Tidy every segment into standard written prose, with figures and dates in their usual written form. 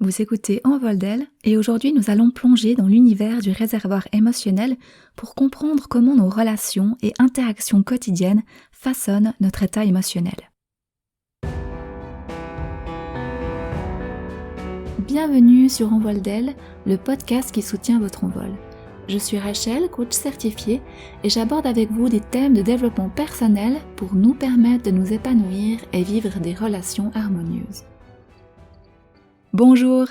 Vous écoutez Envol d'elle et aujourd'hui nous allons plonger dans l'univers du réservoir émotionnel pour comprendre comment nos relations et interactions quotidiennes façonnent notre état émotionnel. Bienvenue sur Envol d'elle, le podcast qui soutient votre envol. Je suis Rachel, coach certifiée, et j'aborde avec vous des thèmes de développement personnel pour nous permettre de nous épanouir et vivre des relations harmonieuses. Bonjour!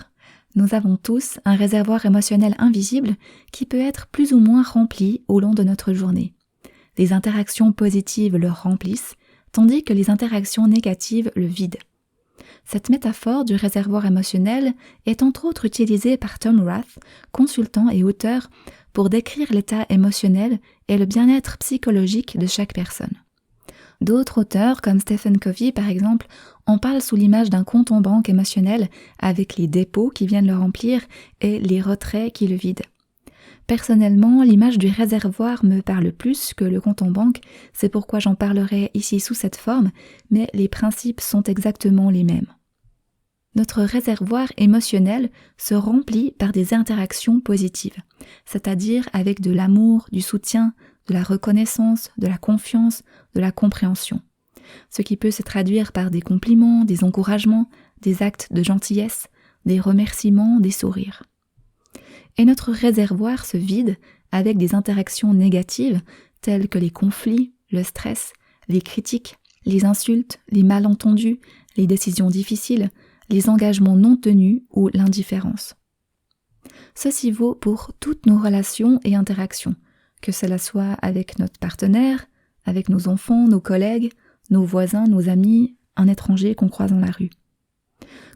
Nous avons tous un réservoir émotionnel invisible qui peut être plus ou moins rempli au long de notre journée. Les interactions positives le remplissent, tandis que les interactions négatives le vident. Cette métaphore du réservoir émotionnel est entre autres utilisée par Tom Rath, consultant et auteur, pour décrire l'état émotionnel et le bien-être psychologique de chaque personne. D'autres auteurs, comme Stephen Covey par exemple, en parlent sous l'image d'un compte en banque émotionnel avec les dépôts qui viennent le remplir et les retraits qui le vident. Personnellement, l'image du réservoir me parle plus que le compte en banque, c'est pourquoi j'en parlerai ici sous cette forme, mais les principes sont exactement les mêmes. Notre réservoir émotionnel se remplit par des interactions positives, c'est-à-dire avec de l'amour, du soutien, de la reconnaissance, de la confiance, de la compréhension. Ce qui peut se traduire par des compliments, des encouragements, des actes de gentillesse, des remerciements, des sourires. Et notre réservoir se vide avec des interactions négatives telles que les conflits, le stress, les critiques, les insultes, les malentendus, les décisions difficiles, les engagements non tenus ou l'indifférence. Ceci vaut pour toutes nos relations et interactions, que cela soit avec notre partenaire, avec nos enfants, nos collègues, nos voisins, nos amis, un étranger qu'on croise dans la rue.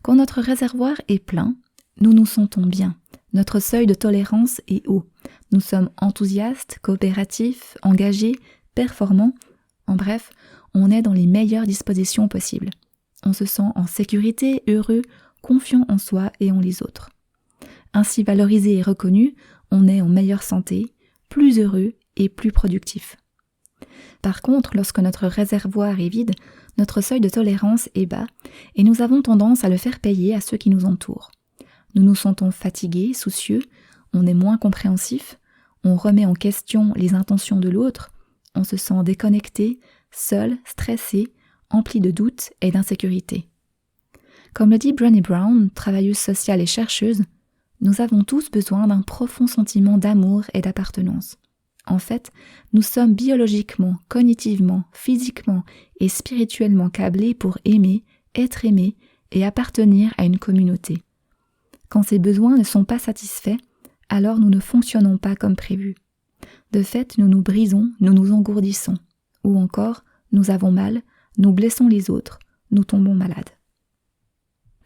Quand notre réservoir est plein, nous nous sentons bien. Notre seuil de tolérance est haut. Nous sommes enthousiastes, coopératifs, engagés, performants. En bref, on est dans les meilleures dispositions possibles. On se sent en sécurité, heureux, confiant en soi et en les autres. Ainsi valorisé et reconnu, on est en meilleure santé, plus heureux et plus productif. Par contre, lorsque notre réservoir est vide, notre seuil de tolérance est bas et nous avons tendance à le faire payer à ceux qui nous entourent. Nous nous sentons fatigués, soucieux, on est moins compréhensif, on remet en question les intentions de l'autre, on se sent déconnecté, seul, stressé, empli de doutes et d'insécurité. Comme le dit Brené Brown, travailleuse sociale et chercheuse, nous avons tous besoin d'un profond sentiment d'amour et d'appartenance. En fait, nous sommes biologiquement, cognitivement, physiquement et spirituellement câblés pour aimer, être aimés et appartenir à une communauté. Quand ces besoins ne sont pas satisfaits, alors nous ne fonctionnons pas comme prévu. De fait, nous nous brisons, nous nous engourdissons. Ou encore, nous avons mal, nous blessons les autres, nous tombons malades.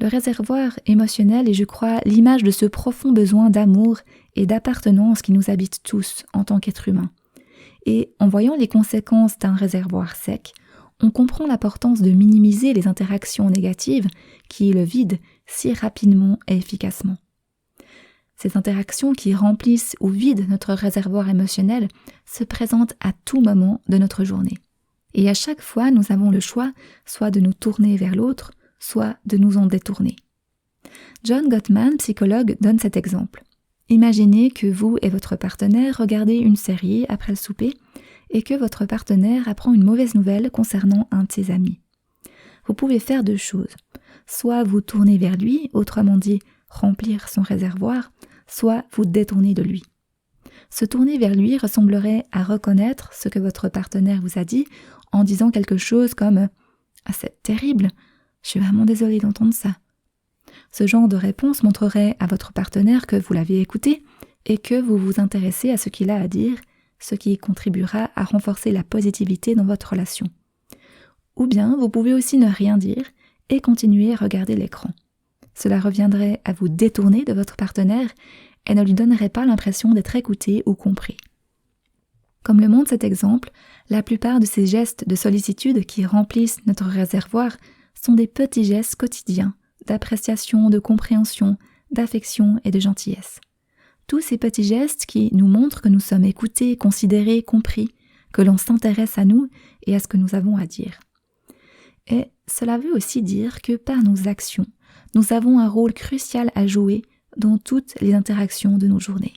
Le réservoir émotionnel est, je crois, l'image de ce profond besoin d'amour et d'appartenance qui nous habite tous en tant qu'êtres humains. Et en voyant les conséquences d'un réservoir sec, on comprend l'importance de minimiser les interactions négatives qui le vident si rapidement et efficacement. Ces interactions qui remplissent ou vident notre réservoir émotionnel se présentent à tout moment de notre journée. Et à chaque fois, nous avons le choix soit de nous tourner vers l'autre, soit de nous en détourner. John Gottman, psychologue, donne cet exemple. Imaginez que vous et votre partenaire regardez une série après le souper et que votre partenaire apprend une mauvaise nouvelle concernant un de ses amis. Vous pouvez faire deux choses. Soit vous tourner vers lui, autrement dit, remplir son réservoir, soit vous détourner de lui. Se tourner vers lui ressemblerait à reconnaître ce que votre partenaire vous a dit en disant quelque chose comme « Ah, c'est terrible, je suis vraiment désolée d'entendre ça ». Ce genre de réponse montrerait à votre partenaire que vous l'avez écouté et que vous vous intéressez à ce qu'il a à dire, ce qui contribuera à renforcer la positivité dans votre relation. Ou bien vous pouvez aussi ne rien dire et continuer à regarder l'écran. Cela reviendrait à vous détourner de votre partenaire et ne lui donnerait pas l'impression d'être écouté ou compris. Comme le montre cet exemple, la plupart de ces gestes de sollicitude qui remplissent notre réservoir sont des petits gestes quotidiens d'appréciation, de compréhension, d'affection et de gentillesse. Tous ces petits gestes qui nous montrent que nous sommes écoutés, considérés, compris, que l'on s'intéresse à nous et à ce que nous avons à dire. Et cela veut aussi dire que par nos actions, nous avons un rôle crucial à jouer dans toutes les interactions de nos journées.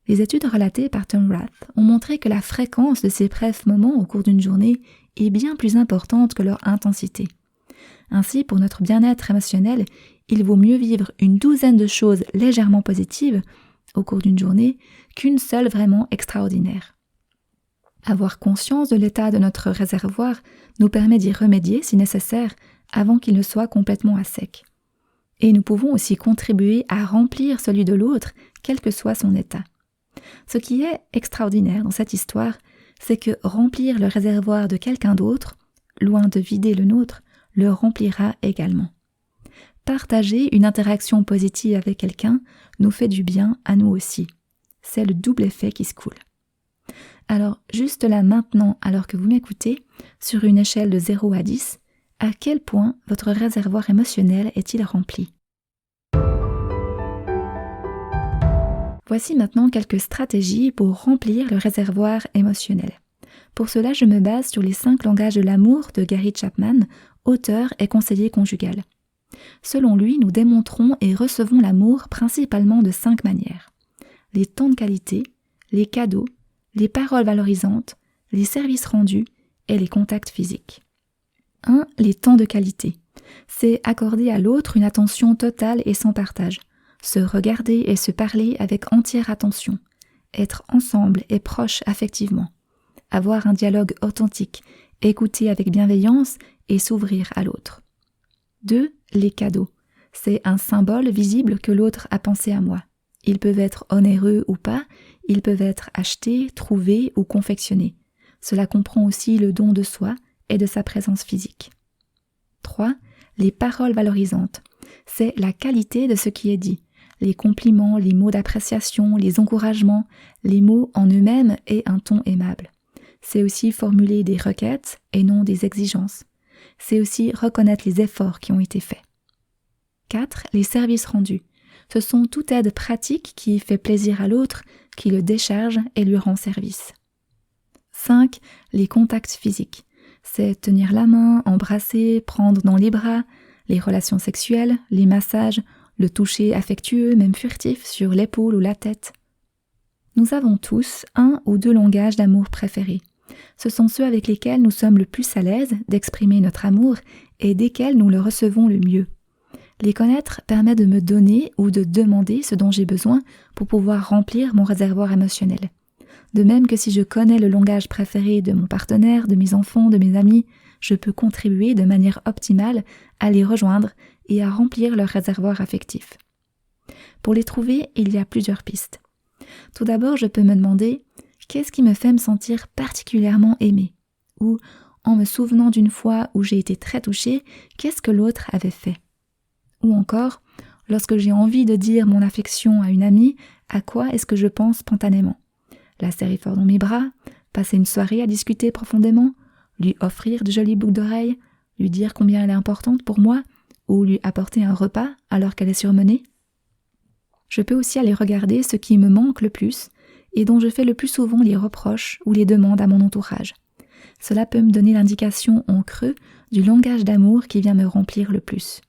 Les études relatées par Tom Rath ont montré que la fréquence de ces brefs moments au cours d'une journée est bien plus importante que leur intensité. Ainsi, pour notre bien-être émotionnel, il vaut mieux vivre une douzaine de choses légèrement positives au cours d'une journée qu'une seule vraiment extraordinaire. Avoir conscience de l'état de notre réservoir nous permet d'y remédier si nécessaire avant qu'il ne soit complètement à sec. Et nous pouvons aussi contribuer à remplir celui de l'autre, quel que soit son état. Ce qui est extraordinaire dans cette histoire, c'est que remplir le réservoir de quelqu'un d'autre, loin de vider le nôtre, le remplira également. Partager une interaction positive avec quelqu'un nous fait du bien à nous aussi. C'est le double effet qui se coule. Alors, juste là maintenant, alors que vous m'écoutez, sur une échelle de 0 à 10, à quel point votre réservoir émotionnel est-il rempli ? Voici maintenant quelques stratégies pour remplir le réservoir émotionnel. Pour cela, je me base sur les 5 langages de l'amour de Gary Chapman, auteur et conseiller conjugal. Selon lui, nous démontrons et recevons l'amour principalement de 5 manières. Les temps de qualité, les cadeaux, les paroles valorisantes, les services rendus et les contacts physiques. 1. Les temps de qualité. C'est accorder à l'autre une attention totale et sans partage. Se regarder et se parler avec entière attention. Être ensemble et proches affectivement. Avoir un dialogue authentique, écouter avec bienveillance et s'ouvrir à l'autre. 2. Les cadeaux. C'est un symbole visible que l'autre a pensé à moi. Ils peuvent être onéreux ou pas, ils peuvent être achetés, trouvés ou confectionnés. Cela comprend aussi le don de soi et de sa présence physique. 3. Les paroles valorisantes. C'est la qualité de ce qui est dit. Les compliments, les mots d'appréciation, les encouragements, les mots en eux-mêmes et un ton aimable. C'est aussi formuler des requêtes et non des exigences. C'est aussi reconnaître les efforts qui ont été faits. 4. Les services rendus. Ce sont toute aide pratique qui fait plaisir à l'autre, qui le décharge et lui rend service. 5. Les contacts physiques. C'est tenir la main, embrasser, prendre dans les bras, les relations sexuelles, les massages, le toucher affectueux, même furtif, sur l'épaule ou la tête. Nous avons tous 1 ou 2 langages d'amour préférés. Ce sont ceux avec lesquels nous sommes le plus à l'aise d'exprimer notre amour et desquels nous le recevons le mieux. Les connaître permet de me donner ou de demander ce dont j'ai besoin pour pouvoir remplir mon réservoir émotionnel. De même que si je connais le langage préféré de mon partenaire, de mes enfants, de mes amis, je peux contribuer de manière optimale à les rejoindre et à remplir leur réservoir affectif. Pour les trouver, il y a plusieurs pistes. Tout d'abord, je peux me demander qu'est-ce qui me fait me sentir particulièrement aimée ? Ou, en me souvenant d'une fois où j'ai été très touchée, qu'est-ce que l'autre avait fait ? Ou encore, lorsque j'ai envie de dire mon affection à une amie, à quoi est-ce que je pense spontanément ? La serrer fort dans mes bras, passer une soirée à discuter profondément, lui offrir de jolies boucles d'oreilles, lui dire combien elle est importante pour moi, ou lui apporter un repas alors qu'elle est surmenée. Je peux aussi aller regarder ce qui me manque le plus et dont je fais le plus souvent les reproches ou les demandes à mon entourage. Cela peut me donner l'indication en creux du langage d'amour qui vient me remplir le plus.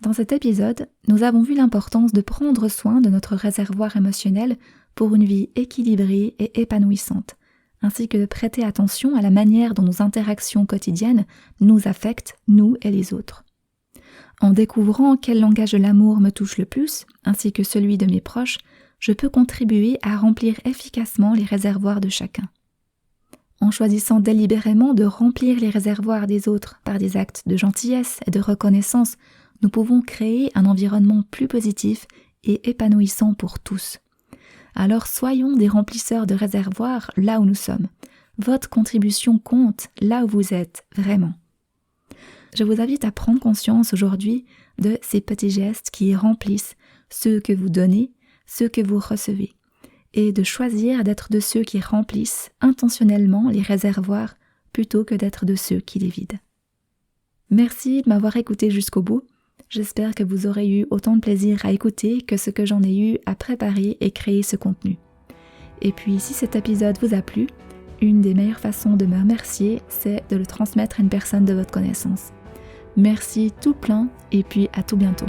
Dans cet épisode, nous avons vu l'importance de prendre soin de notre réservoir émotionnel pour une vie équilibrée et épanouissante, ainsi que de prêter attention à la manière dont nos interactions quotidiennes nous affectent, nous et les autres. En découvrant quel langage de l'amour me touche le plus, ainsi que celui de mes proches, je peux contribuer à remplir efficacement les réservoirs de chacun. En choisissant délibérément de remplir les réservoirs des autres par des actes de gentillesse et de reconnaissance, nous pouvons créer un environnement plus positif et épanouissant pour tous. Alors soyons des remplisseurs de réservoirs là où nous sommes. Votre contribution compte là où vous êtes, vraiment. Je vous invite à prendre conscience aujourd'hui de ces petits gestes qui remplissent ceux que vous donnez, ceux que vous recevez, et de choisir d'être de ceux qui remplissent intentionnellement les réservoirs plutôt que d'être de ceux qui les vident. Merci de m'avoir écouté jusqu'au bout. J'espère que vous aurez eu autant de plaisir à écouter que ce que j'en ai eu à préparer et créer ce contenu. Et puis, si cet épisode vous a plu, une des meilleures façons de me remercier, c'est de le transmettre à une personne de votre connaissance. Merci tout plein et puis à tout bientôt.